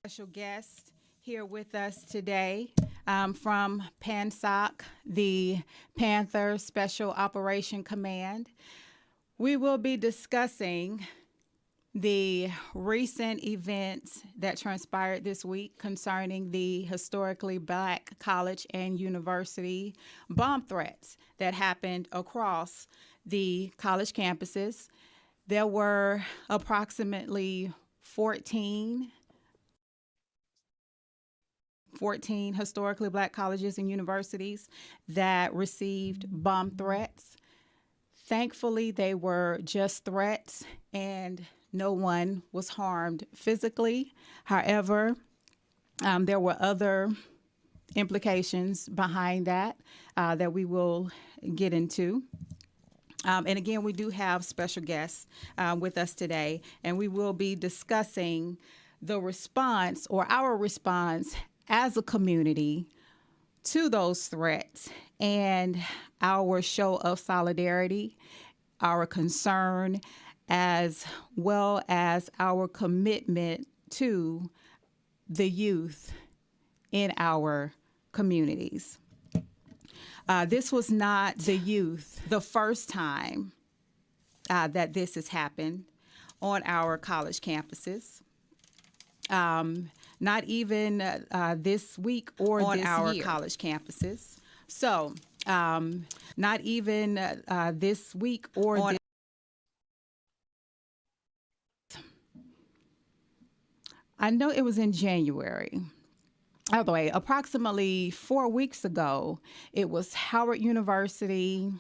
Special guest here with us today from PANSOC, the Panther Special Operation Command. We will be discussing the recent events that transpired this week concerning the historically Black college and university bomb threats that happened across the college campuses. There were approximately 14 historically Black colleges and universities that received bomb threats. Thankfully, they were just threats and no one was harmed physically. However, there were other implications behind that that we will get into. And again, we do have special guests with us today, and we will be discussing the response or our response as a community to those threats and our show of solidarity, our concern, as well as our commitment to the youth in our communities. This was not the youth the first time that this has happened on our college campuses. Not even this week or on this our year. College campuses. So, not even this week or on. I know it was in January. By the way, approximately 4 weeks ago, it was Howard University,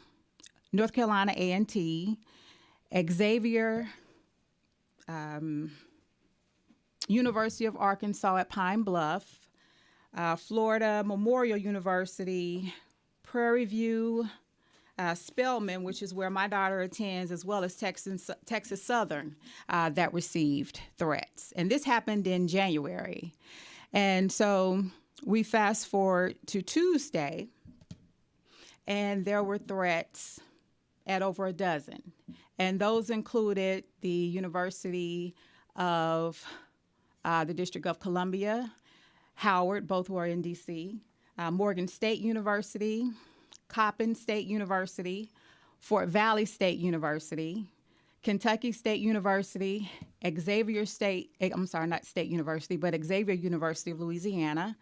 North Carolina A&T, Xavier, University of Arkansas at Pine Bluff, Florida Memorial University, Prairie View, Spelman, which is where my daughter attends, as well as Texas Southern, that received threats. And this happened in January. And so we fast forward to Tuesday, and there were threats at over a dozen. And those included the University of the District of Columbia, Howard, both were in D.C., Morgan State University, Coppin State University, Fort Valley State University, Kentucky State University, Xavier University of Louisiana,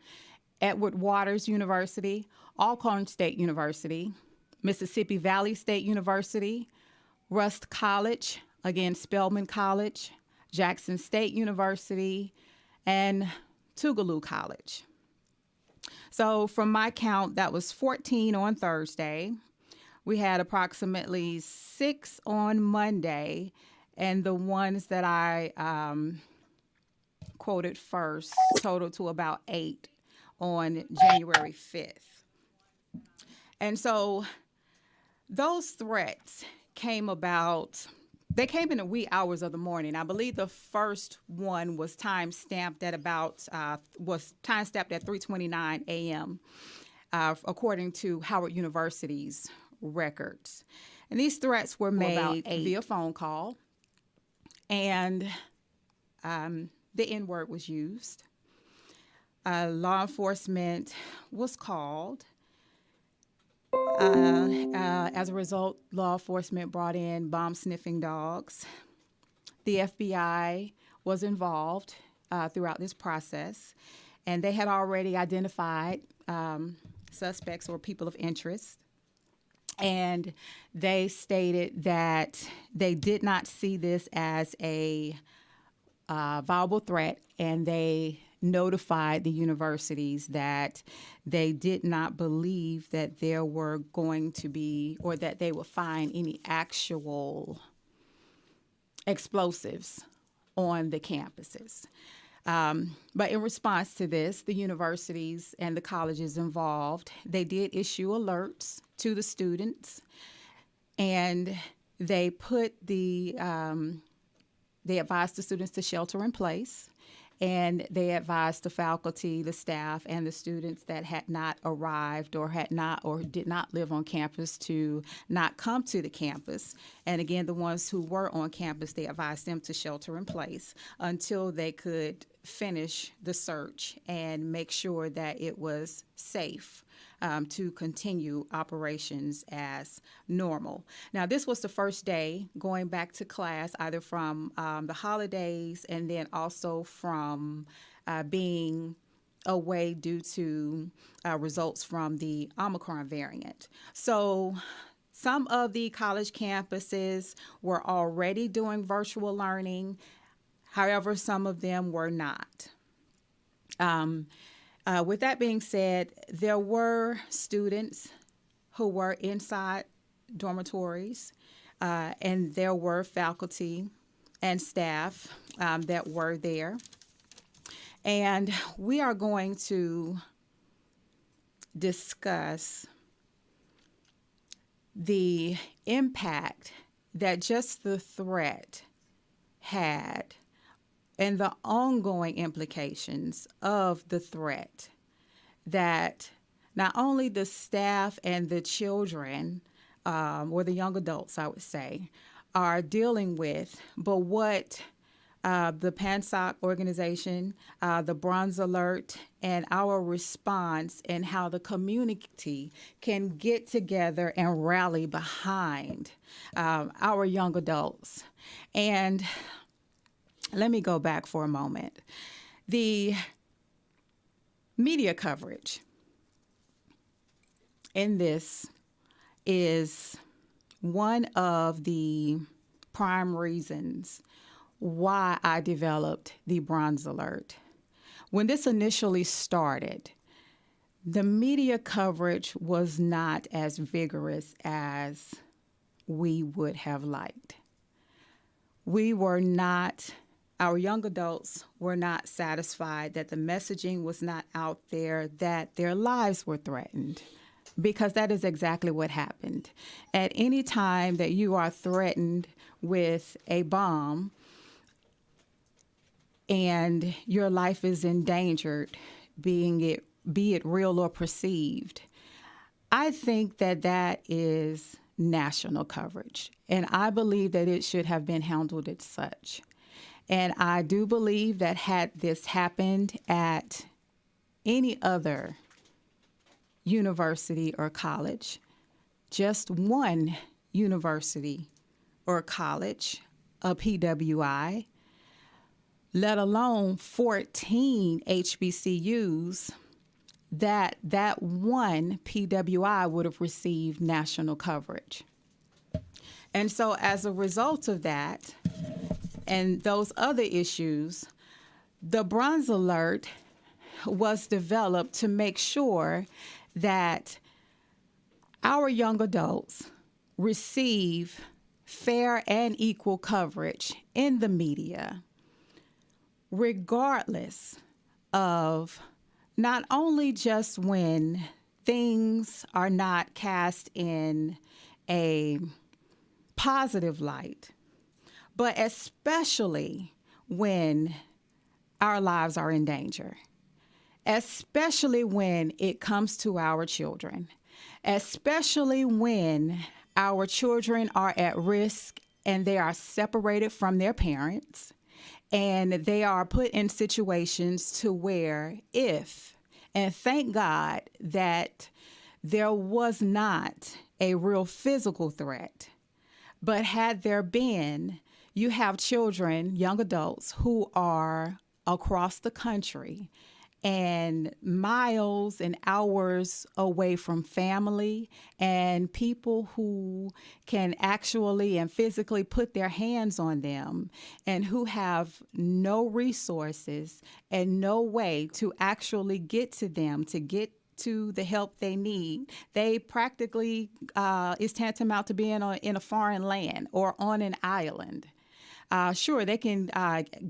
Edward Waters University, Alcorn State University, Mississippi Valley State University, Rust College, again, Spelman College, Jackson State University, and Tougaloo College. So from my count, that was 14 on Thursday. We had approximately 6 on Monday, and the ones that I quoted first totaled to about 8 on January 5th. And so those threats came about. They came in the wee hours of the morning. I believe the first one was time-stamped at 3:29 a.m., according to Howard University's records. And these threats were made via phone call, and the N-word was used. Law enforcement was called, As a result, law enforcement brought in bomb sniffing dogs. The FBI was involved throughout this process, and they had already identified suspects or people of interest. And they stated that they did not see this as a viable threat, and they notified the universities that they did not believe that there were going to be or that they would find any actual explosives on the campuses. But in response to this, the universities and the colleges involved, they did issue alerts to the students, and they advised the students to shelter in place, and they advised the faculty, the staff, and the students that had not arrived or did not live on campus to not come to the campus. And again, the ones who were on campus, they advised them to shelter in place until they could finish the search and make sure that it was safe to continue operations as normal. Now, this was the first day going back to class, either from the holidays and then also from being away due to results from the Omicron variant. So some of the college campuses were already doing virtual learning. However, some of them were not. With that being said, there were students who were inside dormitories, and there were faculty and staff that were there. And we are going to discuss the impact that just the threat had and the ongoing implications of the threat that not only the staff and the children, or the young adults, I would say, are dealing with, but what the PANSOC organization, the Bronze Alert, and our response and how the community can get together and rally behind our young adults. And let me go back for a moment. The media coverage in this is one of the prime reasons why I developed the Bronze Alert. When this initially started, the media coverage was not as vigorous as we would have liked. Our young adults were not satisfied that the messaging was not out there, that their lives were threatened, because that is exactly what happened. At any time that you are threatened with a bomb and your life is endangered, be it real or perceived, I think that is national coverage. And I believe that it should have been handled as such. And I do believe that had this happened at any other university or college, just one university or college, a PWI, let alone 14 HBCUs, that one PWI would have received national coverage. And so as a result of that, and those other issues, the Bronze Alert was developed to make sure that our young adults receive fair and equal coverage in the media, regardless of not only just when things are not cast in a positive light, but especially when our lives are in danger, especially when it comes to our children, especially when our children are at risk and they are separated from their parents and they are put in situations to where and thank God that there was not a real physical threat. But had there been, you have children, young adults, who are across the country and miles and hours away from family and people who can actually and physically put their hands on them and who have no resources and no way to actually get to them, to get to the help they need. They practically is tantamount to being in a foreign land or on an island. Sure, they can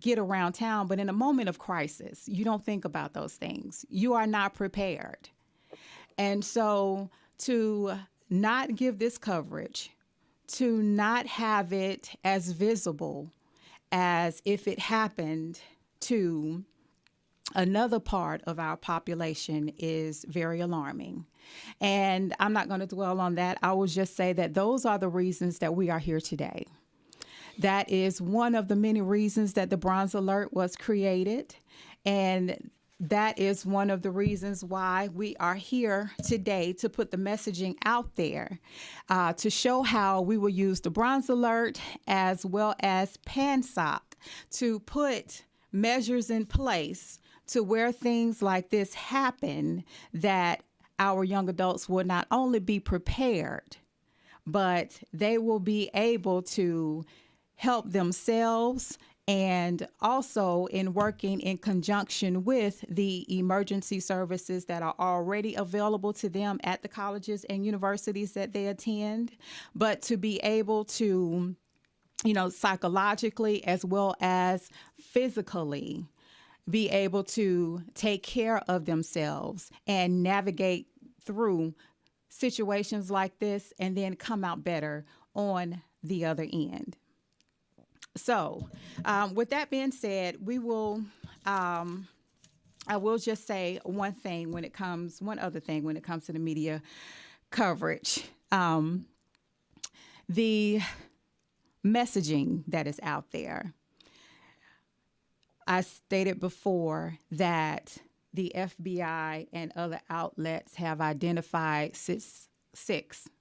get around town, but in a moment of crisis, you don't think about those things. You are not prepared. And so to not give this coverage, to not have it as visible as if it happened to another part of our population is very alarming. And I'm not going to dwell on that. I will just say that those are the reasons that we are here today. That is one of the many reasons that the Bronze Alert was created. And that is one of the reasons why we are here today, to put the messaging out there, to show how we will use the Bronze Alert as well as PANSOC to put measures in place to where things like this happen, that our young adults will not only be prepared, but they will be able to help themselves, and also in working in conjunction with the emergency services that are already available to them at the colleges and universities that they attend, but to be able to, psychologically as well as physically be able to take care of themselves and navigate through situations like this and then come out better on the other end. So, with that being said, I will just say one other thing when it comes to the media coverage. The messaging that is out there. I stated before that the FBI and other outlets have identified six,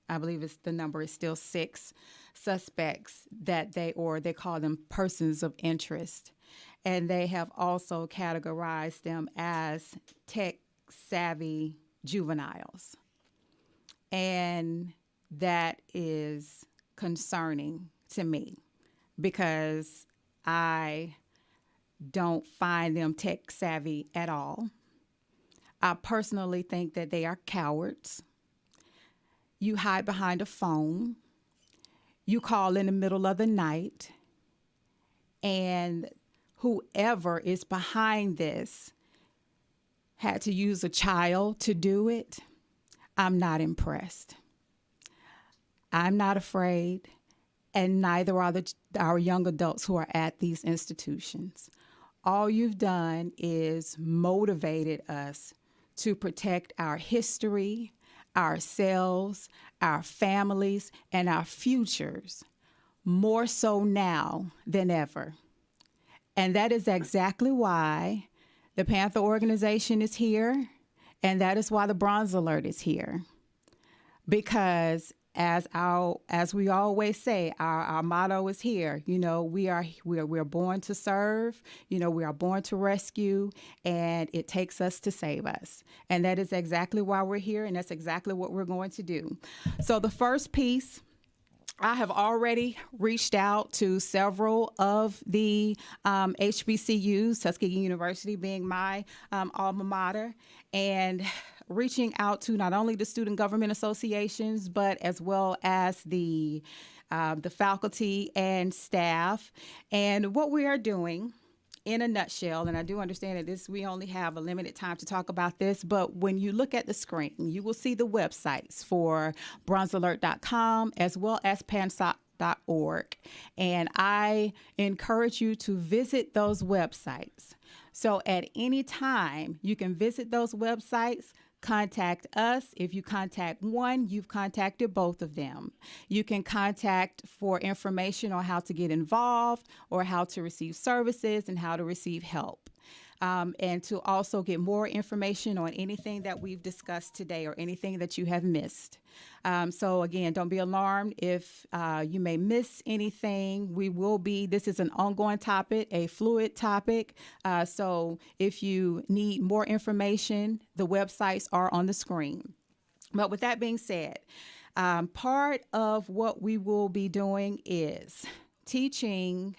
I believe the number is still six, suspects that they call them persons of interest. And they have also categorized them as tech-savvy juveniles. And that is concerning to me because I don't find them tech-savvy at all. I personally think that they are cowards. You hide behind a phone. You call in the middle of the night, and whoever is behind this had to use a child to do it. I'm not impressed. I'm not afraid, and neither are our young adults who are at these institutions. All you've done is motivated us to protect our history, ourselves, our families, and our futures, more so now than ever. And that is exactly why the Panther organization is here, and that is why the Bronze Alert is here. Because as we always say, our motto is here. We are born to serve. We are born to rescue, and it takes us to save us. And that is exactly why we're here, and that's exactly what we're going to do. So the first piece, I have already reached out to several of the HBCUs, Tuskegee University being my alma mater, and reaching out to not only the student government associations, but as well as the faculty and staff. And what we are doing, in a nutshell, and I do understand that we only have a limited time to talk about this, but when you look at the screen, you will see the websites for bronzealert.com as well as PANSOC.org. And I encourage you to visit those websites. So at any time, you can visit those websites. Contact us. If you contact one, you've contacted both of them. You can contact for information on how to get involved or how to receive services and how to receive help. and to also get more information on anything that we've discussed today or anything that you have missed. So again, don't be alarmed if you may miss anything. This is an ongoing topic, a fluid topic. So if you need more information, the websites are on the screen. But with that being said, part of what we will be doing is teaching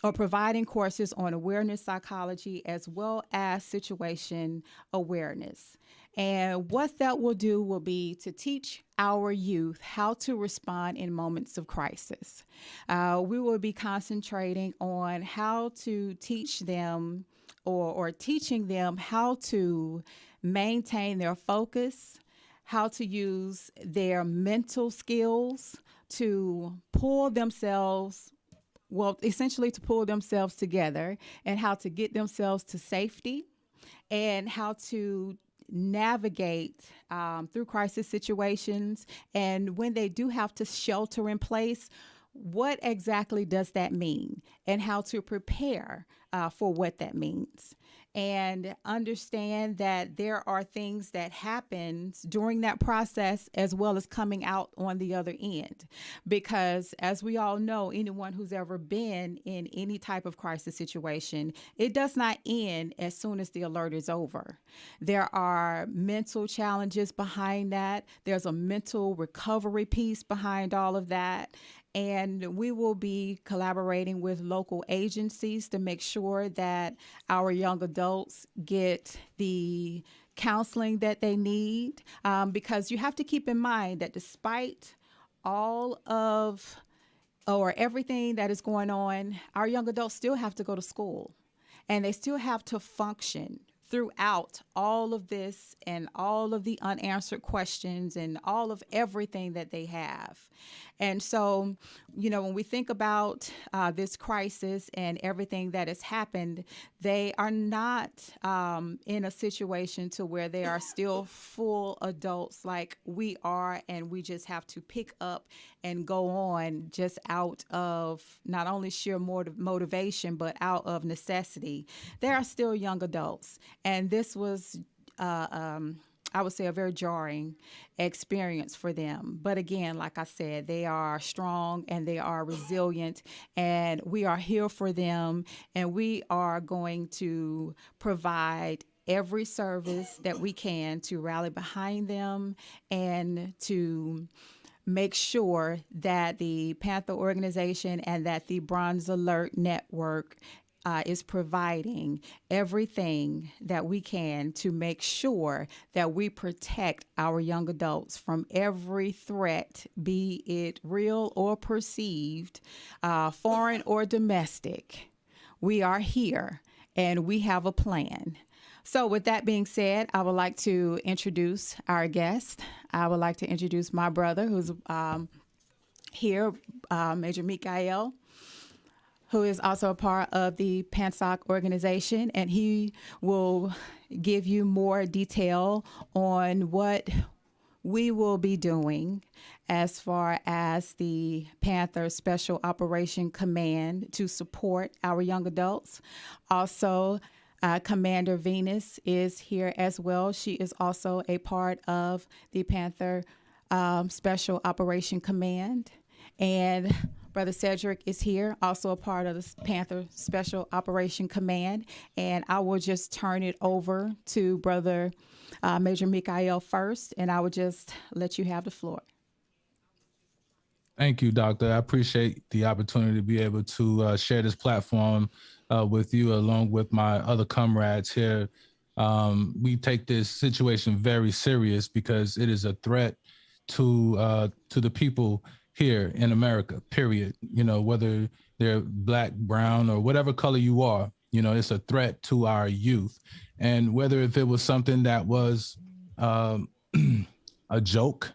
or providing courses on awareness psychology as well as situation awareness. And what that will do will be to teach our youth how to respond in moments of crisis. We will be concentrating on how to teach them or teaching them how to maintain their focus, how to use their mental skills to pull themselves essentially to pull themselves together and how to get themselves to safety and how to navigate through crisis situations. And when they do have to shelter in place, what exactly does that mean and how to prepare for what that means, and understand that there are things that happens during that process as well as coming out on the other end. Because as we all know, anyone who's ever been in any type of crisis situation, it does not end as soon as the alert is over. There are mental challenges behind that. There's a mental recovery piece behind all of that. And we will be collaborating with local agencies to make sure that our young adults get the counseling that they need. Because you have to keep in mind that despite all of or everything that is going on, our young adults still have to go to school and they still have to function throughout all of this and all of the unanswered questions and all of everything that they have. And so, when we think about this crisis and everything that has happened, they are not in a situation to where they are still full adults like we are, and we just have to pick up and go on just out of not only sheer motivation, but out of necessity. They are still young adults. And this was I would say a very jarring experience for them. But again, like I said, they are strong and they are resilient, and we are here for them, and we are going to provide every service that we can to rally behind them and to make sure that the Panther organization and that the Bronze Alert Network is providing everything that we can to make sure that we protect our young adults from every threat, be it real or perceived, foreign or domestic. We are here and we have a plan. So with that being said, I would like to introduce our guest. I would like to introduce my brother who's here, Major Mikael, who is also a part of the PANSOC organization, and he will give you more detail on what we will be doing as far as the Panther Special Operation Command to support our young adults. Also, Commander Venus is here as well. She is also a part of the Panther Special Operation Command. And Brother Cedric is here, also a part of the Panther Special Operation Command. And I will just turn it over to Brother Major Mikael first, and I will just let you have the floor. Thank you, Doctor. I appreciate the opportunity to be able to share this platform with you along with my other comrades here. We take this situation very serious because it is a threat to the people here in America, period. Whether they're black, brown, or whatever color you are, it's a threat to our youth. And whether if it was something that was a joke,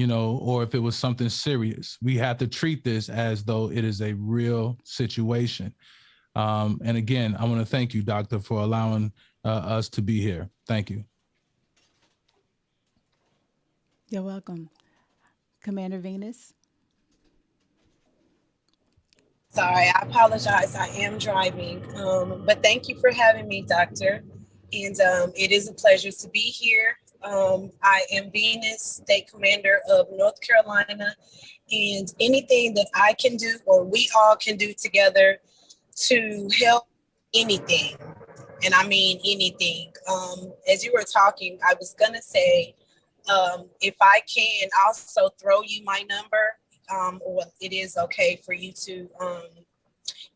or if it was something serious, we have to treat this as though it is a real situation. And again, I want to thank you, Doctor, for allowing us to be here. Thank you. You're welcome. Commander Venus. Sorry, I apologize. I am driving. But thank you for having me, Doctor. And it is a pleasure to be here. I am Venus, State Commander of North Carolina, and anything that I can do or we all can do together to help anything, and I mean anything. As you were talking, I was going to say, if I can also throw you my number, or it is okay for you to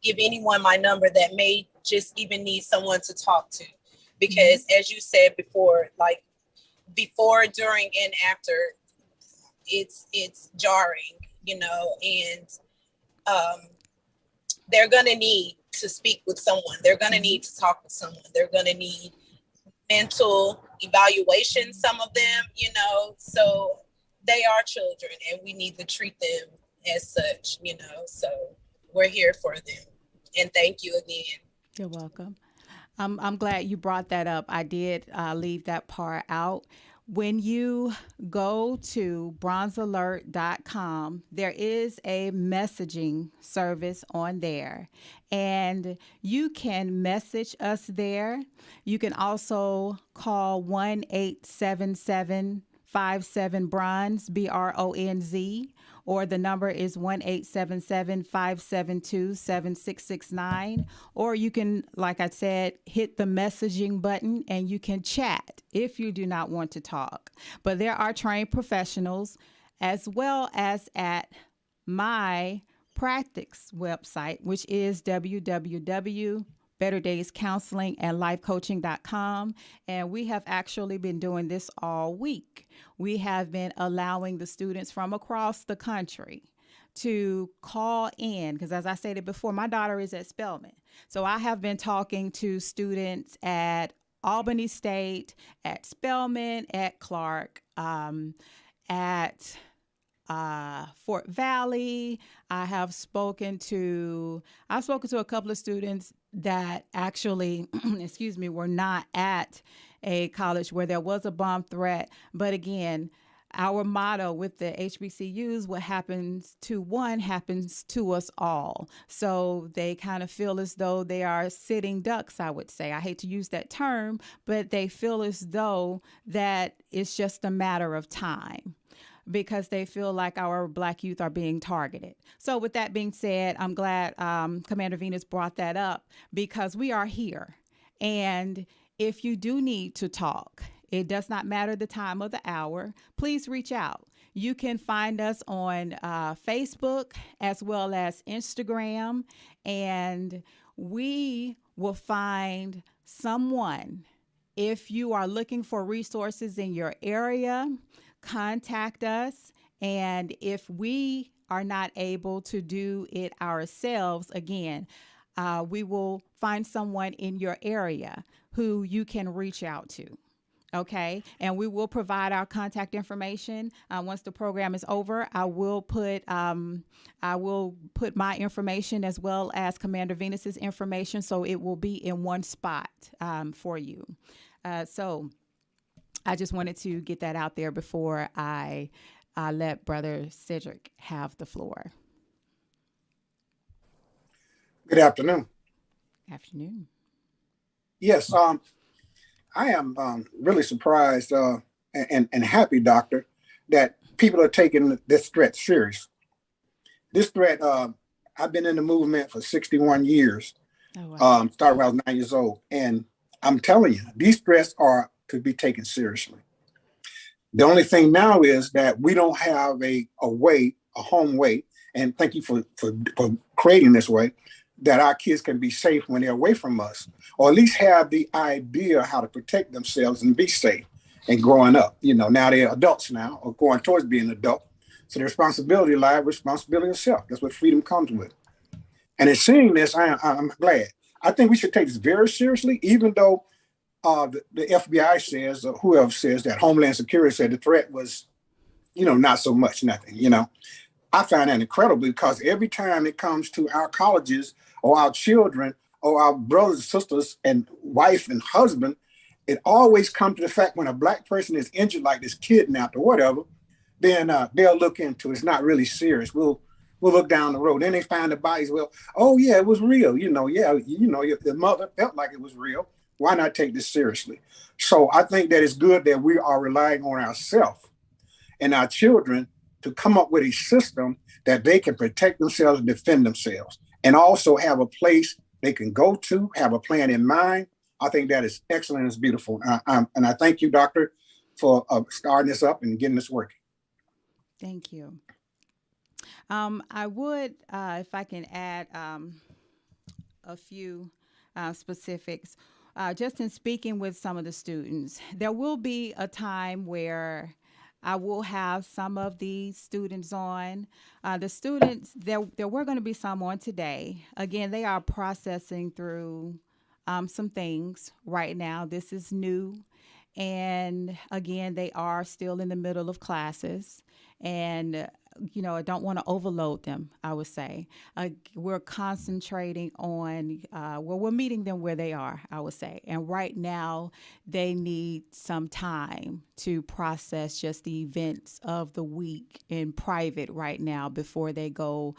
give anyone my number that may just even need someone to talk to. Because as you said before, like before, during, and after, it's jarring, and um, they're gonna need to speak with someone. They're gonna need to talk with someone. They're gonna need mental evaluation, some of them, so they are children and we need to treat them as such, so we're here for them. And thank you again. You're welcome. I'm glad you brought that up. I did leave that part out. When you go to bronzealert.com, there is a messaging service on there, and you can message us there. You can also call 1-877-57 BRONZ, or the number is 1-877-572-7669. Or you can, like I said, hit the messaging button and you can chat if you do not want to talk. But there are trained professionals, as well as at my practice website, which is www.betterdayscounselingandlifecoaching.com. And we have actually been doing this all week. We have been allowing the students from across the country to call in, because as I stated before, my daughter is at Spelman. So I have been talking to students at Albany State, at Spelman, at Clark, at Fort Valley. I've spoken to a couple of students that actually, excuse me, were not at a college where there was a bomb threat. But again, our motto with the HBCUs, what happens to one happens to us all. So they kind of feel as though they are sitting ducks, I would say. I hate to use that term, but they feel as though that it's just a matter of time, because they feel like our Black youth are being targeted. So with that being said, I'm glad Commander Venus brought that up, because we are here. And if you do need to talk, it does not matter the time of the hour, please reach out. You can find us on Facebook as well as Instagram, and we will find someone. If you are looking for resources in your area, contact us. And if we are not able to do it ourselves, again, we will find someone in your area who you can reach out to. Okay, and we will provide our contact information once the program is over. I will put my information as well as Commander Venus's information, so it will be in one spot for you. So I just wanted to get that out there before I let Brother Cedric have the floor. Good afternoon. Afternoon. Yes, I am really surprised and happy, Doctor, that people are taking this threat serious. This threat, I've been in the movement for 61 years. Oh, wow. Started when I was 9 years old. And I'm telling you, these threats are to be taken seriously. The only thing now is that we don't have a home way, and thank you for creating this way, that our kids can be safe when they're away from us, or at least have the idea how to protect themselves and be safe and growing up. Now they're adults now, or going towards being an adult. So the responsibility lies with responsibility of self. That's what freedom comes with. And in seeing this, I'm glad. I think we should take this very seriously, even though the FBI says, or whoever says that Homeland Security said the threat was, not so much, nothing, I find that incredible, because every time it comes to our colleges or our children or our brothers and sisters and wife and husband, it always comes to the fact when a Black person is injured, like this, kidnapped or whatever, then they'll look into it. It's not really serious. We'll we'll look down the road. Then they find the bodies. Well, oh yeah, it was real. The mother felt like it was real. Why not take this seriously? So I think that it's good that we are relying on ourselves and our children to come up with a system that they can protect themselves and defend themselves, and also have a place they can go to, have a plan in mind. I think that is excellent. It's beautiful. And I thank you, Doctor, for starting this up and getting this working. Thank you. I would, if I can add a few specifics, just in speaking with some of the students, there will be a time where I will have some of these students on. The students, there were going to be some on today. Again, they are processing through some things right now. This is new. And again, they are still in the middle of classes. And I don't want to overload them, I would say. We're concentrating on, we're meeting them where they are, I would say. And right now, they need some time to process just the events of the week in private right now before they go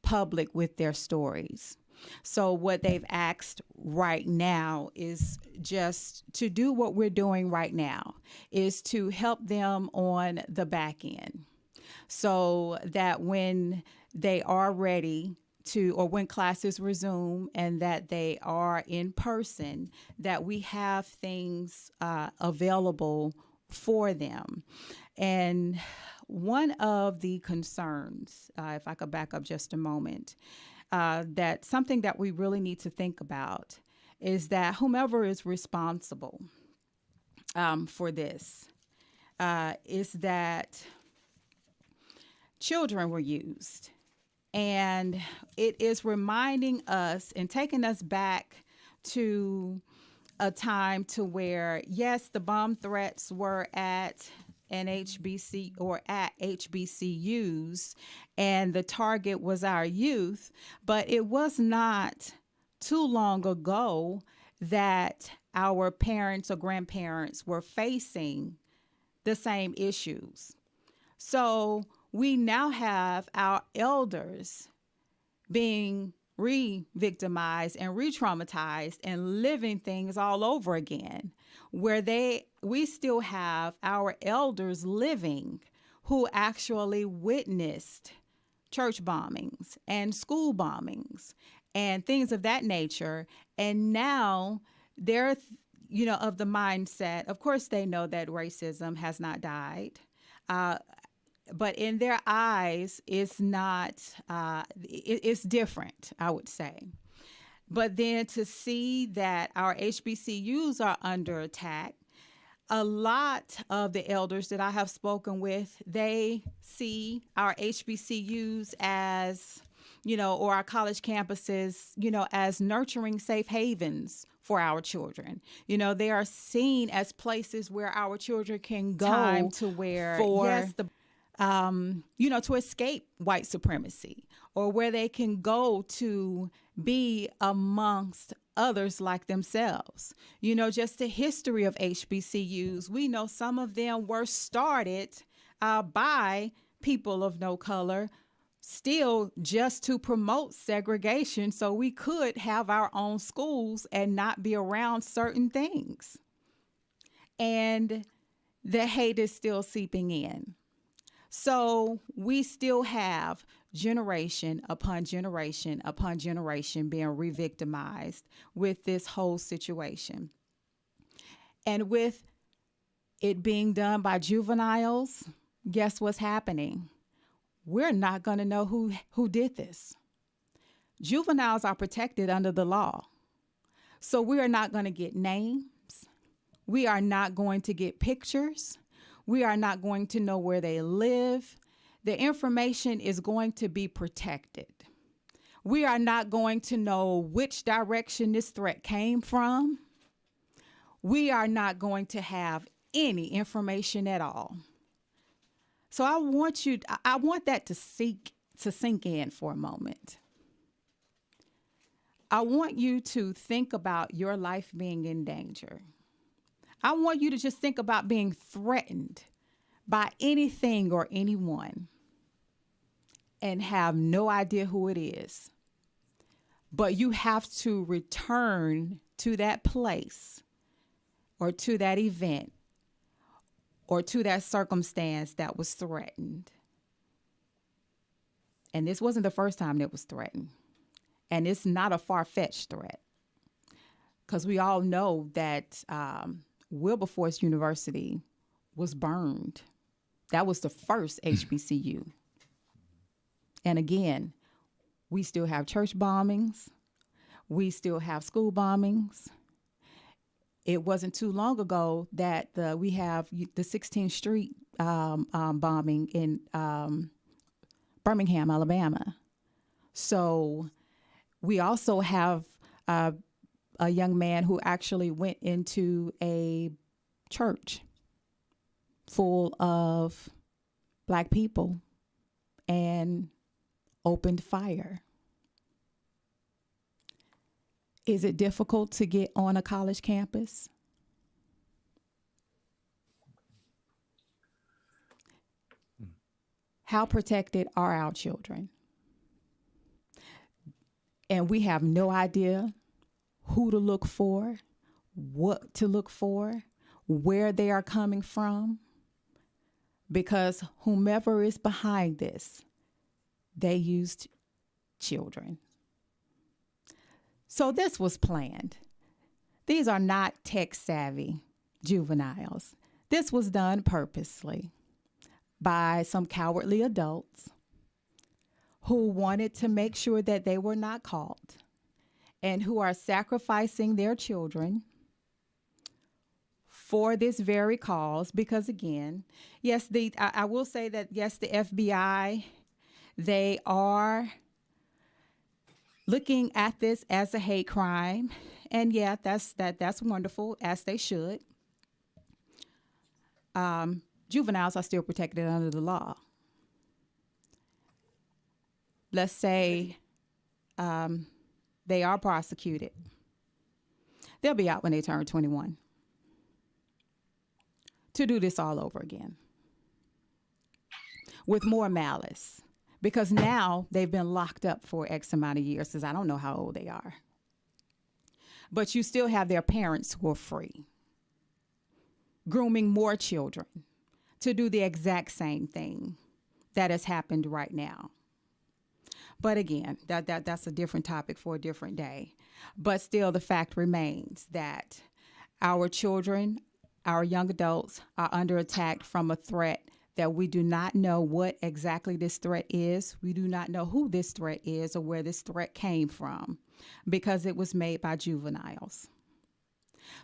public with their stories. So what they've asked right now is just to do what we're doing right now, is to help them on the back end, so that when they are ready to, or when classes resume and that they are in person, that we have things available for them. And one of the concerns, if I could back up just a moment, that something that we really need to think about is that whomever is responsible for this is that children were used. And it is reminding us and taking us back to a time to where, yes, the bomb threats were at an HBC or at HBCUs, and the target was our youth, but it was not too long ago that our parents or grandparents were facing the same issues. So we now have our elders being re-victimized and re-traumatized and living things all over again, where we still have our elders living who actually witnessed church bombings and school bombings and things of that nature. And now they're, of the mindset, of course they know that racism has not died. But in their eyes, it's not, it's different, I would say. But then to see that our HBCUs are under attack, a lot of the elders that I have spoken with, they see our HBCUs as, or our college campuses, as nurturing safe havens for our children. They are seen as places where our children can go Time to where, yes, to escape white supremacy, or where they can go to be amongst others like themselves. Just the history of HBCUs. We know some of them were started by people of no color, still just to promote segregation so we could have our own schools and not be around certain things. And the hate is still seeping in. So we still have generation upon generation upon generation being re-victimized with this whole situation. And with it being done by juveniles, guess what's happening? We're not going to know who did this. Juveniles are protected under the law. So we are not going to get names. We are not going to get pictures. We are not going to know where they live. The information is going to be protected. We are not going to know which direction this threat came from. We are not going to have any information at all. So I want that to sink in for a moment. I want you to think about your life being in danger. I want you to just think about being threatened by anything or anyone. and have no idea who it is. But you have to return to that place or to that event or to that circumstance that was threatened. And this wasn't the first time that was threatened. And it's not a far-fetched threat. Because we all know that Wilberforce University was burned. That was the first HBCU. And again, we still have church bombings. We still have school bombings. It wasn't too long ago that we have the 16th Street bombing in Birmingham, Alabama. So we also have a young man who actually went into a church full of Black people and opened fire. Is it difficult to get on a college campus? How protected are our children? And we have no idea who to look for, what to look for, where they are coming from, because whomever is behind this, they used children. So this was planned. These are not tech-savvy juveniles. This was done purposely by some cowardly adults who wanted to make sure that they were not caught and who are sacrificing their children for this very cause. Because again, yes, I will say that, yes, the FBI, they are looking at this as a hate crime. And yeah, that's wonderful, as they should. Juveniles are still protected under the law. Let's say they are prosecuted. They'll be out when they turn 21 to do this all over again with more malice, because now they've been locked up for X amount of years, because I don't know how old they are. But you still have their parents who are free, grooming more children to do the exact same thing that has happened right now. But again, that's a different topic for a different day. But still, the fact remains that our children, our young adults, are under attack from a threat that we do not know what exactly this threat is. We do not know who this threat is or where this threat came from, because it was made by juveniles.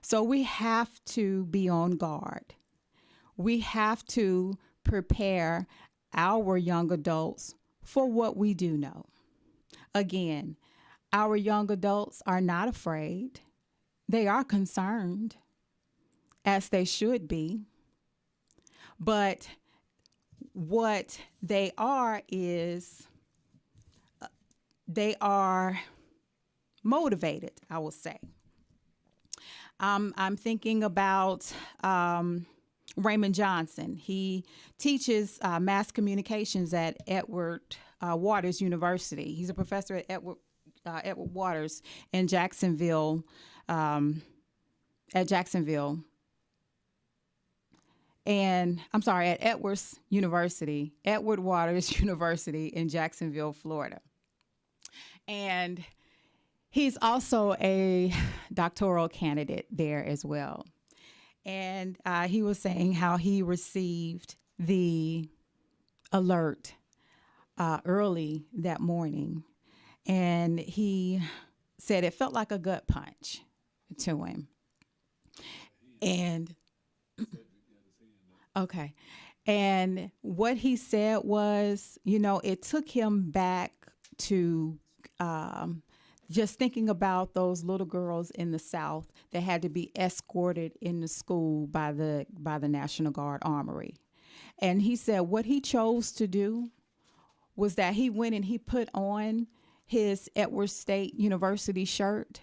So we have to be on guard. We have to prepare our young adults for what we do know. Again, our young adults are not afraid. They are concerned, as they should be. But what they are is they are motivated, I will say. I'm thinking about Raymond Johnson. He teaches mass communications at Edward Waters University. He's a professor at Edward Waters in Jacksonville, at Edwards University, Edward Waters University in Jacksonville, Florida. And he's also a doctoral candidate there as well. And he was saying how he received the alert early that morning. And he said it felt like a gut punch to him. And okay. And what he said was, it took him back to just thinking about those little girls in the South that had to be escorted into school by the National Guard Armory. And he said what he chose to do was that he went and he put on his Edward State University shirt,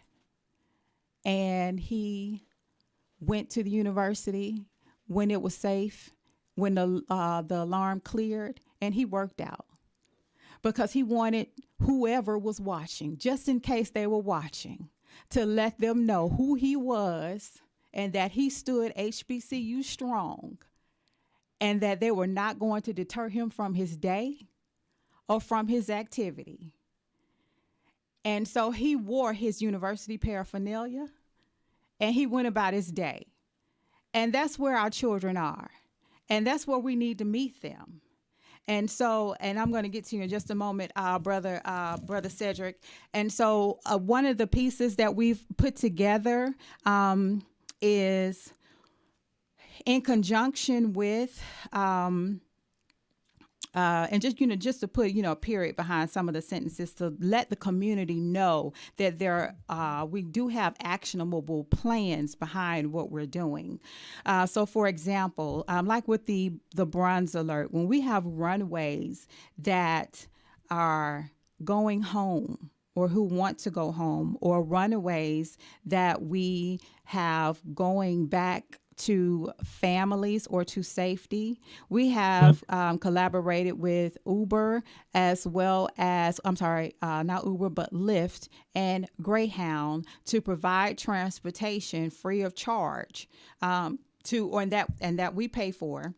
and he went to the university when it was safe, when the alarm cleared, and he worked out. because he wanted whoever was watching, just in case they were watching, to let them know who he was and that he stood HBCU strong and that they were not going to deter him from his day or from his activity. And so he wore his university paraphernalia and he went about his day. And that's where our children are. And that's where we need to meet them. And so, and I'm going to get to you in just a moment, brother Cedric. And so one of the pieces that we've put together is in conjunction with and just to put, a period behind some of the sentences to let the community know that we do have actionable plans behind what we're doing. So, for example, like with the bronze alert, when we have runways that are going home or who want to go home, or runaways that we have going back to families or to safety. We have collaborated with Uber as well as, not Uber, but Lyft and Greyhound to provide transportation free of charge that we pay for,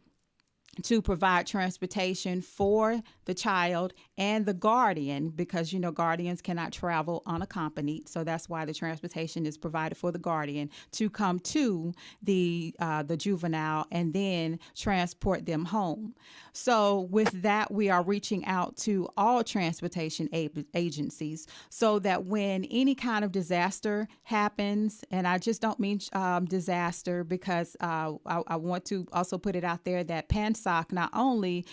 to provide transportation for the child and the guardian, because guardians cannot travel unaccompanied, so that's why the transportation is provided for the guardian to come to the juvenile and then transport them home. So with that, we are reaching out to all transportation agencies so that when any kind of disaster happens, and I just don't mean disaster, because I want to also put it out there that PANSOC, not only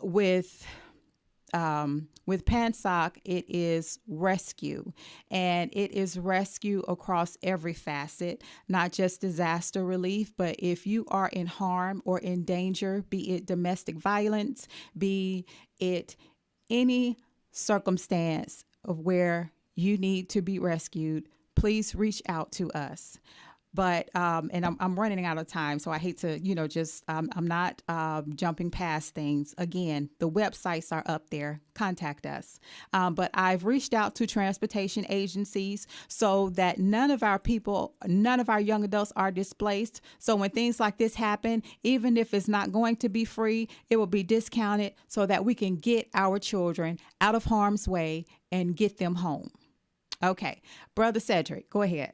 with PANSOC, it is rescue, and it is rescue across every facet, not just disaster relief, but if you are in harm or in danger, be it domestic violence, be it any circumstance of where you need to be rescued, please reach out to us. But and I'm running out of time, so I hate to, I'm not jumping past things. Again, the websites are up there. Contact us. But I've reached out to transportation agencies so that none of our young adults are displaced. So when things like this happen, even if it's not going to be free, it will be discounted so that we can get our children out of harm's way and get them home. Okay, Brother Cedric, go ahead.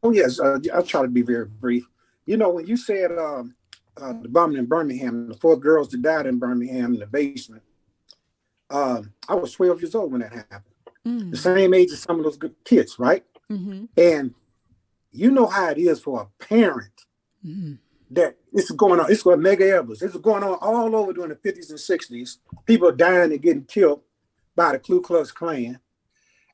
Oh, yes. I'll try to be very brief. When you said the bombing in Birmingham, the 4 girls that died in Birmingham in the basement, I was 12 years old when that happened. The same age as some of those good kids, right? Mm-hmm. And you know how it is for a parent that this is going on. It's what mega Evers. This is going on all over during the 50s and 60s. People are dying and getting killed by the Ku Klux Klan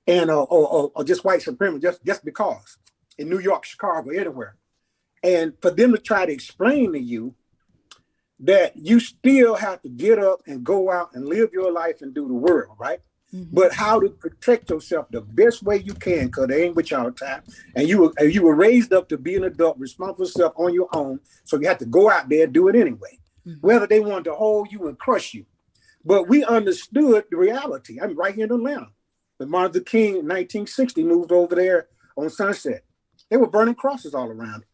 and or just white supremacy, just because. In New York, Chicago, anywhere. And for them to try to explain to you that you still have to get up and go out and live your life and do the world, right? Mm-hmm. But how to protect yourself the best way you can, because they ain't with y'all time. And you were raised up to be an adult, responsible for yourself on your own. So you have to go out there and do it anyway. Mm-hmm. Whether they wanted to hold you and crush you. But we understood the reality. I'm right here in Atlanta. When Martin Luther King in 1960 moved over there on Sunset. They were burning crosses all around,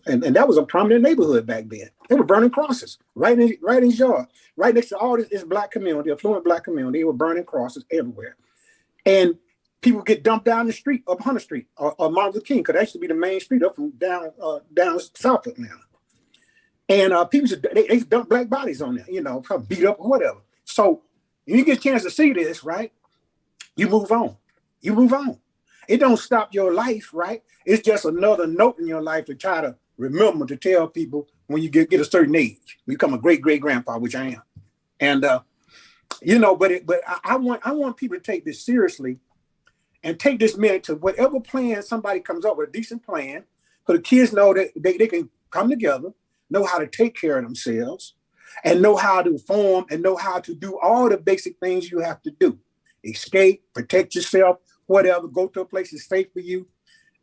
and that was a prominent neighborhood back then. They were burning crosses right in his yard, right next to all this black community, affluent black community. They were burning crosses everywhere, and people get dumped down the street, up Hunter Street or Martin Luther King, because that used to be the main street up from down south of now. And people they dump black bodies on there, beat up or whatever. So you get a chance to see this, right? You move on. It don't stop your life, right? It's just another note in your life to try to remember to tell people when you get a certain age. You become a great-great-grandpa, which I am. And, but I want people to take this seriously and take this minute to whatever plan somebody comes up with, a decent plan, so the kids know that they can come together, know how to take care of themselves, and know how to form and know how to do all the basic things you have to do. Escape, protect yourself, whatever, go to a place that's safe for you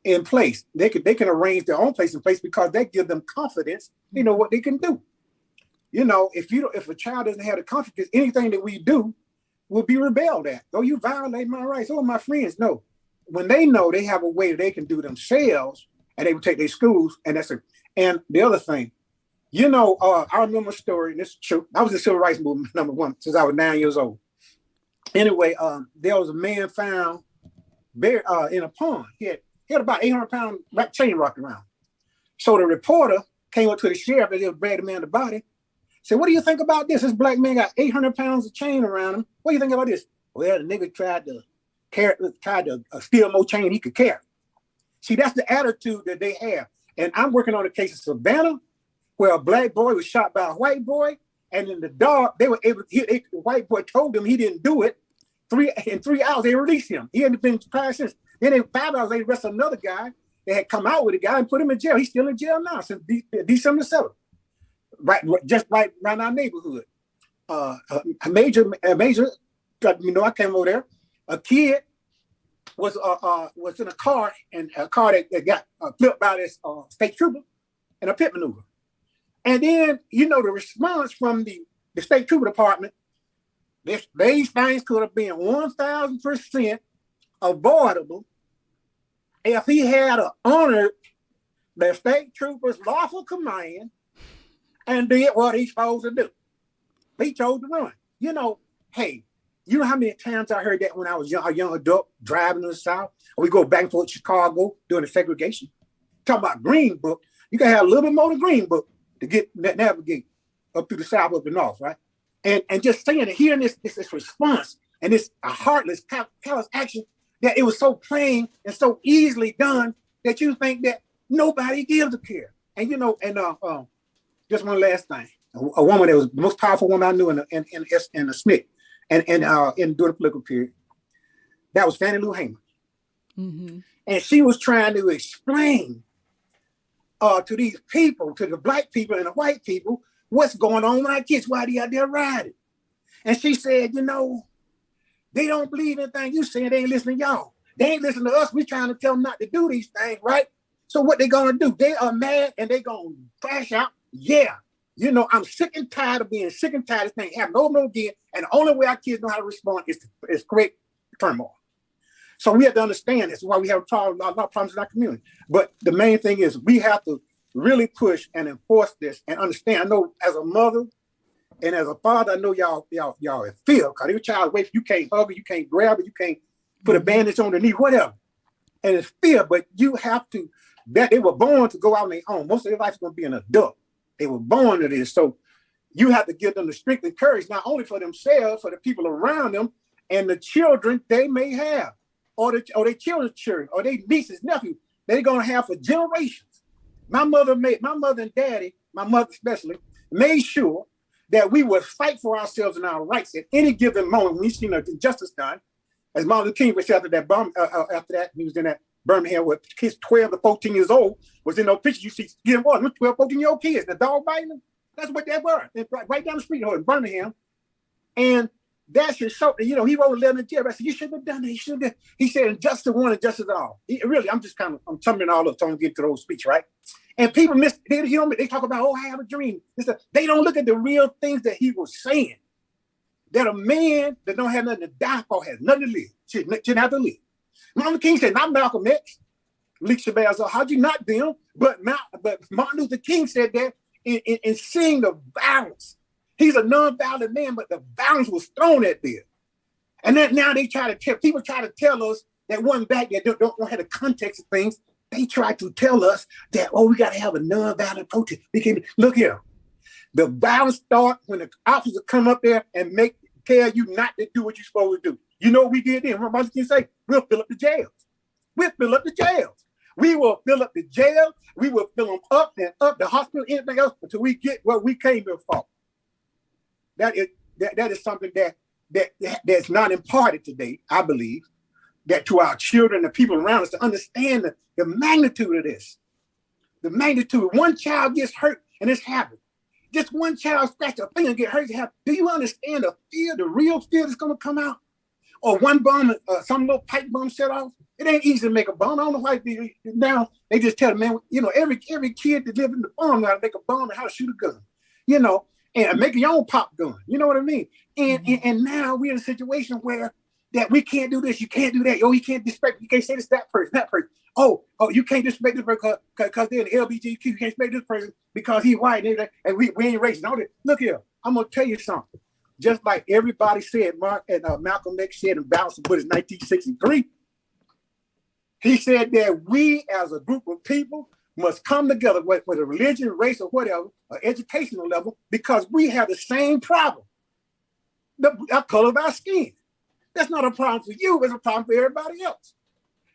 in place. They can arrange their own place in place because that gives them confidence, what they can do. You know, if a child doesn't have the confidence, anything that we do will be rebelled at. Oh, you violate my rights. Oh, my friends. No. When they know they have a way that they can do themselves, and they will take their schools, and that's it. And the other thing, you know, I remember a story, and this is true. I was in the civil rights movement, number one, since I was 9 years old. Anyway, there was a man found buried in a pond. He had about 800-pound chain wrapped around. So the reporter came up to the sheriff as they was dragging the man the body. Said, "What do you think about this? This black man got 800 pounds of chain around him. What do you think about this?" Well, the nigga tried to steal more chain he could carry. See, that's the attitude that they have. And I'm working on a case in Savannah where a black boy was shot by a white boy, and in the dark, they were able. The white boy told them he didn't do it. In 3 hours, they released him. He hadn't been tried since. Then in 5 hours, they arrested another guy. They had come out with a guy and put him in jail. He's still in jail now since December 7th. Just right around our neighborhood. A major, you know, I came over there. A kid was in a car, and a car that got flipped by this state trooper in a pit maneuver. And then, you know, the response from the state trooper department, these things could have been 1,000% avoidable if he had honored the state trooper's lawful command and did what he's supposed to do. He chose to run. You know, hey, you know how many times I heard that when I was a young adult driving to the South? Or we go back and forth to Chicago during the segregation. Talking about Green Book, you can have a little bit more than Green Book to navigate up through the South, up the North, right? And just saying it, hearing this response and this heartless, callous action, that it was so plain and so easily done that you think that nobody gives a care. And you know, and just one last thing. A woman that was the most powerful woman I knew in the SNCC and during the political period. That was Fannie Lou Hamer. Mm-hmm. And she was trying to explain to these people, to the black people and the white people, what's going on with our kids, why they out there riding. And she said, you know, they don't believe anything you saying, they ain't listening to y'all. They ain't listening to us. We trying to tell them not to do these things, right? So what they gonna do? They are mad and they gonna crash out. Yeah. You know, I'm sick and tired of being sick and tired of this thing happening over and over again. And the only way our kids know how to respond is create turmoil. So we have to understand this. Why we have a lot of problems in our community. But the main thing is we have to really push and enforce this and understand. I know as a mother and as a father, I know y'all feel, because your child away, you can't hug it, you can't grab it, you can't put a bandage on their knee, whatever. And it's fear, but you have to, that they were born to go out on their own. Most of their life is going to be an adult. They were born to this. So you have to give them the strength and courage, not only for themselves, for the people around them and the children they may have, or their children's children, or their nieces, nephews, they're going to have for generations. My mother and daddy, my mother especially, made sure that we would fight for ourselves and our rights at any given moment when we seen an injustice done. As Martin Luther King was after that, he was in that Birmingham where kids 12 to 14 years old was in those pictures you see getting water. 12, 14-year-old kids, the dog biting them. That's what they were. Right down the street in Birmingham. And that should show, you know, he wrote a letter in jail. I said, you shouldn't have done that. He said, injustice one, injustice all. I'm summing all up, so I'm getting to those speech, right? And people they talk about, oh, I have a dream. They don't look at the real things that he was saying. That a man that don't have nothing to die for has nothing to live, shouldn't have to live. Martin Luther King said, not Malcolm X, Lee Shabazz, how'd you not them? But Martin Luther King said that in seeing the violence. He's a non-violent man, but the violence was thrown at them. And then now people try to tell us that one back that don't have the context of things. They try to tell us that, oh, we got to have a non-violent protest. Look here. The violence starts when the officers come up there and tell you not to do what you're supposed to do. You know what we did then? What Martin Luther King say? We'll fill up the jails. We'll fill up the jails. We will fill up the jail. We will fill them up and up, the hospital, anything else, until we get what we came here for. That is something that's not imparted today, I believe, that to our children, the people around us, to understand the magnitude of this. The magnitude. One child gets hurt and it's happened. Just one child scratch a finger and get hurt. Do you understand the fear, the real fear that's going to come out? Or one bomb, some little pipe bomb set off? It ain't easy to make a bomb. I don't know why now they just tell them, man, you know, every kid that lives in the farm know how to make a bomb and how to shoot a gun. You know, and making your own pop gun. You know what I mean? And now we're in a situation where that we can't do this, you can't do that. Oh, you can't disrespect, you can't say this, that person. Oh, you can't disrespect this person because they're an LBGQ. You can't disrespect this person because he's white and we ain't racist. No, look here, I'm gonna tell you something. Just like everybody said, Mark and Malcolm X said in Balance of Buddha in 1963, he said that we as a group of people must come together with a religion, race, or whatever, or educational level, because we have the same problem, the color of our skin. That's not a problem for you, it's a problem for everybody else.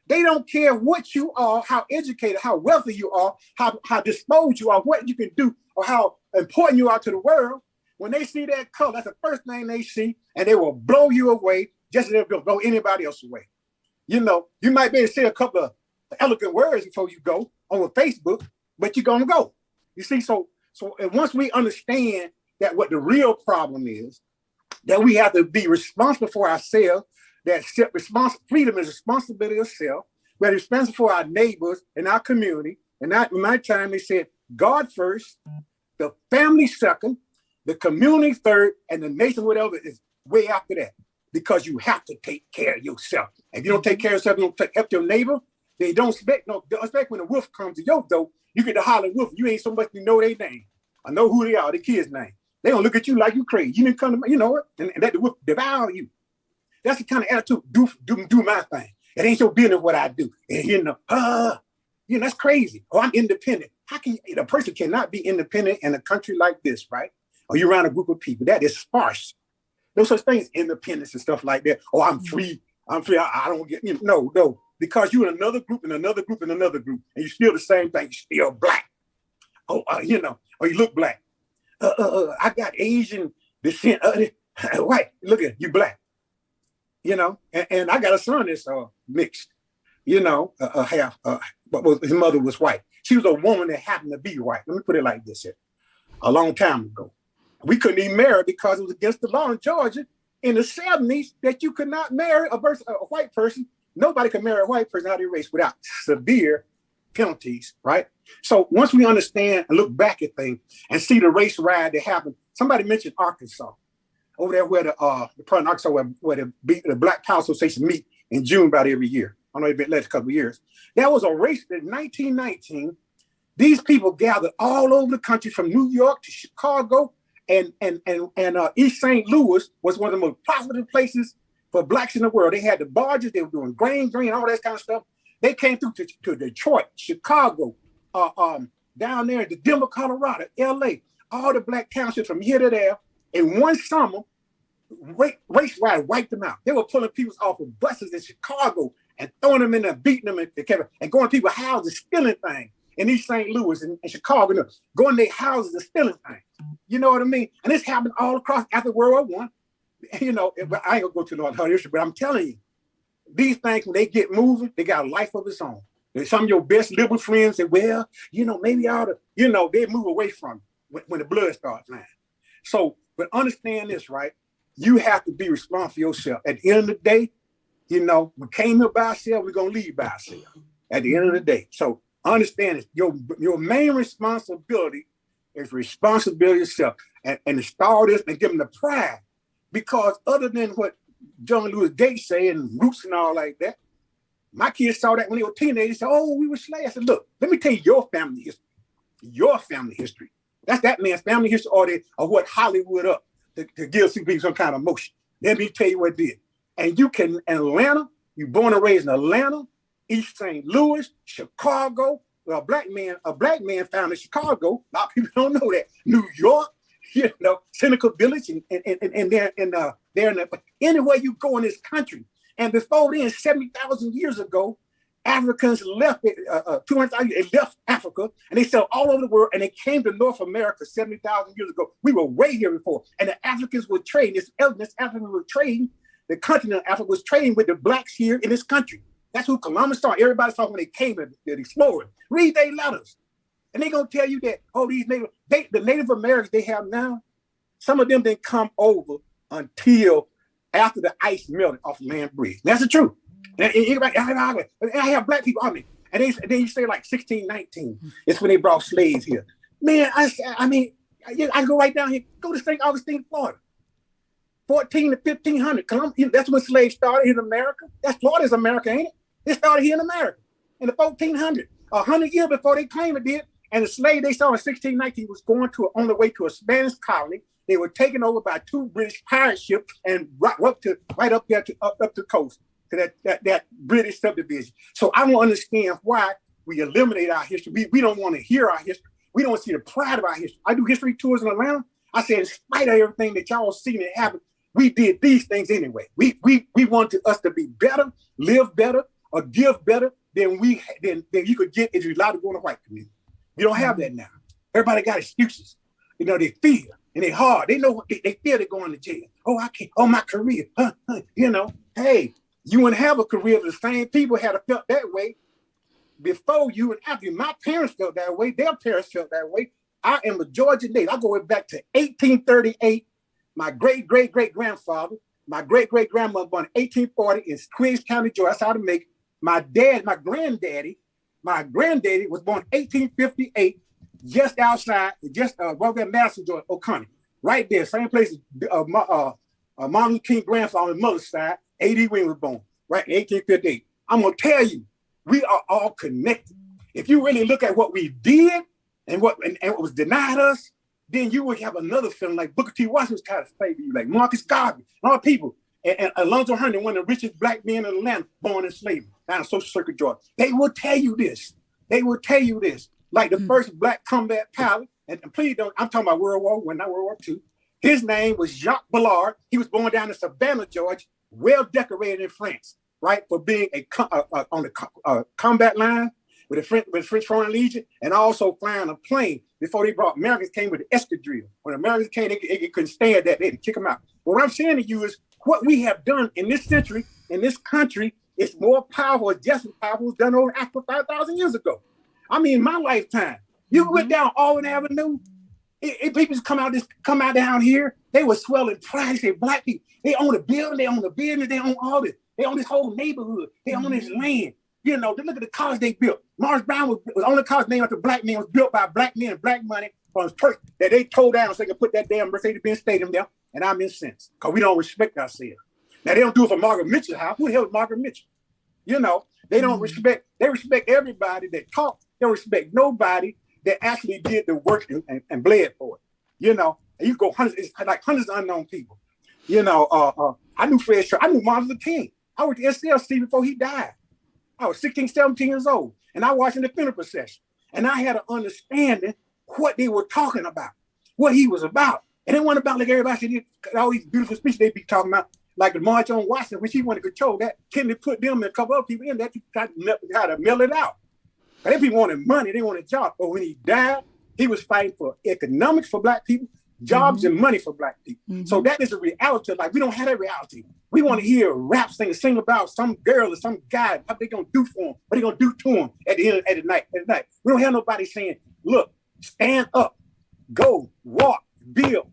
They don't care what you are, how educated, how wealthy you are, how disposed you are, what you can do, or how important you are to the world. When they see that color, that's the first thing they see, and they will blow you away just as they'll blow anybody else away. You know, you might be able to say a couple of elegant words before you go on Facebook, but you're gonna go. You see, so and once we understand that what the real problem is, that we have to be responsible for ourselves, that freedom is responsibility of self, we're responsible for our neighbors and our community. And in my time, they said God first, the family second, the community third, and the nation, whatever, is way after that. Because you have to take care of yourself. If you don't take care of yourself, you don't help your neighbor, they don't expect when a wolf comes to your door, you get to holler wolf, you ain't so much to know their name. I know who they are, the kids' name. They gonna look at you like you crazy. You didn't come to me, you know what? And let the wolf devour you. That's the kind of attitude, do my thing. It ain't your business what I do. And that's crazy. Oh, I'm independent. How can a person cannot be independent in a country like this, right? Or you're around a group of people. That is sparse. No such thing as independence and stuff like that. Oh, I'm free. I don't get, no. Because you're in another group and another group and another group, and you're still the same thing. You're still black. Or you look black. I got Asian descent. White. Look at you, black. And I got a son that's mixed. Half. But his mother was white. She was a woman that happened to be white. Let me put it like this here. A long time ago. We couldn't even marry because it was against the law in Georgia in the 70s that you could not marry a white person. Nobody could marry a white person out of their race without severe penalties, right? So once we understand and look back at things and see the race ride that happened, somebody mentioned Arkansas, over there where the part of Arkansas where the Black Power Association meet in June about every year. I know it's been last couple of years. There was a race in 1919. These people gathered all over the country from New York to Chicago. And East St. Louis was one of the most prosperous places for blacks in the world. They had the barges, they were doing grain, all that kind of stuff. They came through to Detroit, Chicago, down there to Denver, Colorado, LA, all the black townships from here to there. In one summer, race ride wiped them out. They were pulling people off of buses in Chicago and throwing them in there, beating them and going to people's houses, stealing things. In East St. Louis and Chicago, going to their houses and stealing things. You know what I mean? And this happened all across after World War I. But I ain't gonna go to no history, but I'm telling you, these things, when they get moving, they got a life of its own. And some of your best liberal friends say, well, maybe I ought to, they move away from it when the blood starts flying. So, but understand this, right? You have to be responsible for yourself. At the end of the day, we came here by ourselves, we're gonna leave by ourselves. At the end of the day. So understand this, your main responsibility is responsibility yourself and install this and give them the pride. Because other than what John Lewis Gates say and Roots and all like that, my kids saw that when they were teenagers. They said, oh, we were slaves. I said, look, let me tell you your family history. Your family history. That's that man's family history or what Hollywood up to give some people some kind of motion. Let me tell you what it did. And you can, in Atlanta, you're born and raised in Atlanta, East St. Louis, Chicago. Well, a black man found in Chicago. A lot of people don't know that. New York, Seneca Village, and they're anywhere you go in this country. And before then, 70,000 years ago, Africans left 200,000 years. They left Africa and they sailed all over the world and they came to North America 70,000 years ago. We were way here before, and the Africans were trading. This Africans were trading. The continent of Africa was trading with the blacks here in this country. That's who Columbus saw. Everybody's talking when they came and explored. Read their letters. And they're going to tell you that, the Native Americans they have now, some of them didn't come over until after the ice melted off the land bridge. That's the truth. And I have black people on me. And then you say like 1619, it's when they brought slaves here. Man, I go right down here. Go to St. Augustine, Florida. 14 to 1500. That's when slaves started in America. That's Florida's America, ain't it? It started here in America in the 1400s, 100 years before they claim it did. And the slave they saw in 1619 was going on the way to a Spanish colony. They were taken over by 2 British pirate ships and right up there to up the coast to that British subdivision. So I don't understand why we eliminate our history. We don't want to hear our history. We don't see the pride of our history. I do history tours in Atlanta. I say, in spite of everything that y'all seen it happen, we did these things anyway. We wanted us to be better, live better, or give better than you could get if you're allowed to go in the white community. You don't have that now. Everybody got excuses. They fear and they hard. They know they fear they're going to jail. Oh, I can't. Oh, my career. Hey, you wouldn't have a career if the same people had felt that way before you and after you. My parents felt that way. Their parents felt that way. I am a Georgia native. I go back to 1838. My great-great-great-grandfather, my great-great-grandmother born in 1840 in Queens County, Georgia. That's how to make it. My granddaddy was born in 1858, just outside, Madison, Georgia, Oconee. Right there, same place Martin Luther King grandfather on his mother's side, A.D. Wing was born, right, in 1858. I'm going to tell you, we are all connected. If you really look at what we did and what was denied us, then you would have another feeling like Booker T. Washington was kind of slavery, like Marcus Garvey, all people. And Alonzo Herndon, one of the richest black men in Atlanta, born in slavery, down in Social Circuit, Georgia. They will tell you this. Like the first black combat pilot, and please don't, I'm talking about World War I, not World War II. His name was Jacques Ballard. He was born down in Savannah, Georgia, well decorated in France, right, for being on the combat line with the French Foreign Legion, and also flying a plane before they brought Americans came with the escadrille. When Americans came, they couldn't stand that. They had to kick them out. But what I'm saying to you is what we have done in this century, in this country, is more powerful, just as powerful as done over Africa 5,000 years ago. I mean, in my lifetime, you went down Auburn Avenue, people come out down here, they were swelling pride. They say, black people, they own a building, they own a business, they own all this. They own this whole neighborhood. They own this land. They look at the college they built. Morris Brown was the only college named after black men, was built by black men and black money from church that they tore down so they could put that damn Mercedes-Benz Stadium there. And I'm incensed because we don't respect ourselves. Now, they don't do it for Margaret Mitchell's house. Who the hell is Margaret Mitchell? They don't respect, they respect everybody that talks. They don't respect nobody that actually did the work and bled for it. And you go hundreds, it's like hundreds of unknown people. I knew Fred Sharp. I knew Martin Luther King. I worked at SLC before he died. I was 16, 17 years old, and I watched the funeral procession. And I had an understanding what they were talking about, what he was about. And it wasn't about like everybody said, all these beautiful speeches they be talking about, like the March on Washington, which he wanted to control that. Kennedy put them and a couple other people in that to try to mill it out. But they people wanted money, they wanted jobs. But when he died, he was fighting for economics for black people, jobs and money for black people. So that is a reality. Like, we don't have that reality. We want to hear rap singers sing about some girl or some guy, what they gonna do for him, what they gonna do to him at the end of the night. We don't have nobody saying, look, stand up, go, walk, build,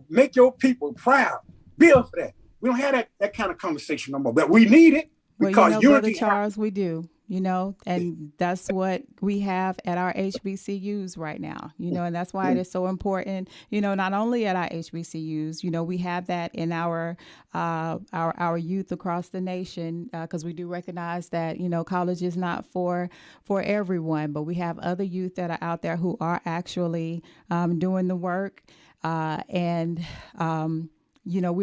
make your people proud, build for that. We don't have that kind of conversation no more, but we need it because Brother Charles, we do. And that's what we have at our HBCUs right now, and that's why it is so important, not only at our HBCUs, we have that in our youth across the nation, because we do recognize that, college is not for everyone, but we have other youth that are out there who are actually doing the work. We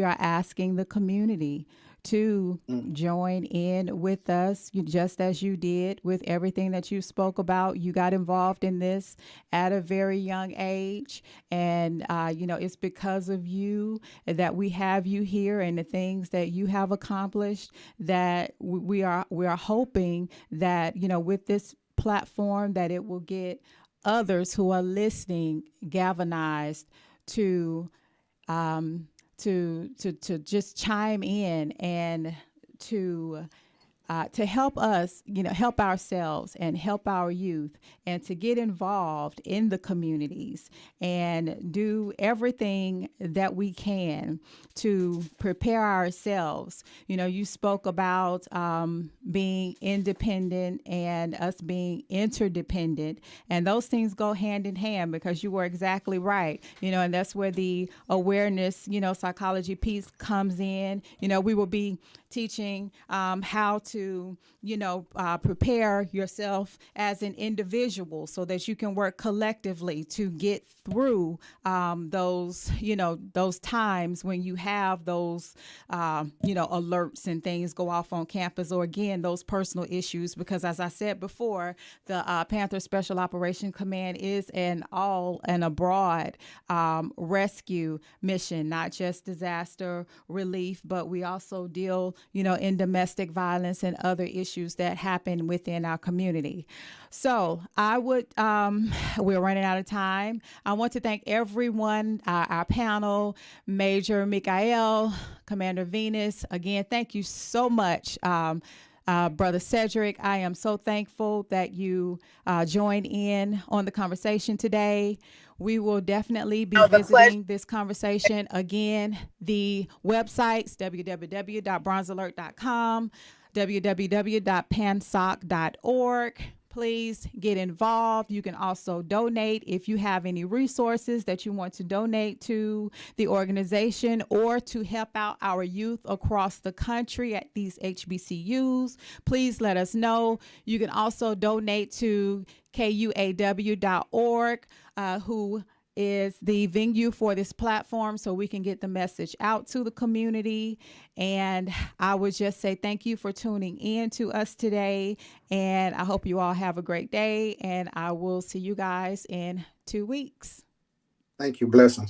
are asking the community to join in with us, just as you did with everything that you spoke about. You got involved in this at a very young age, and it's because of you that we have you here and the things that you have accomplished, that we are hoping that with this platform that it will get others who are listening galvanized to just chime in and to to help us, help ourselves and help our youth, and to get involved in the communities and do everything that we can to prepare ourselves. You spoke about being independent and us being interdependent, and those things go hand in hand, because you were exactly right. And that's where the awareness, psychology piece comes in. We will be teaching how to, prepare yourself as an individual so that you can work collectively to get through those times when you have those, alerts and things go off on campus, or again, those personal issues. Because as I said before, the Panther Special Operation Command is an abroad rescue mission, not just disaster relief, but we also deal, in domestic violence and other issues that happen within our community. So we're running out of time. I want to thank everyone, our panel, Major Mikael, Commander Venus. Again, thank you so much. Brother Cedric, I am so thankful that you joined in on the conversation today. We will definitely be visiting this conversation again. The websites, www.bronzealert.com, www.pansoc.org. Please get involved. You can also donate if you have any resources that you want to donate to the organization or to help out our youth across the country at these HBCUs. Please let us know. You can also donate to KUAW.org, who is the venue for this platform, so we can get the message out to the community. And I would just say thank you for tuning in to us today. And I hope you all have a great day. And I will see you guys in 2 weeks. Thank you. Blessings.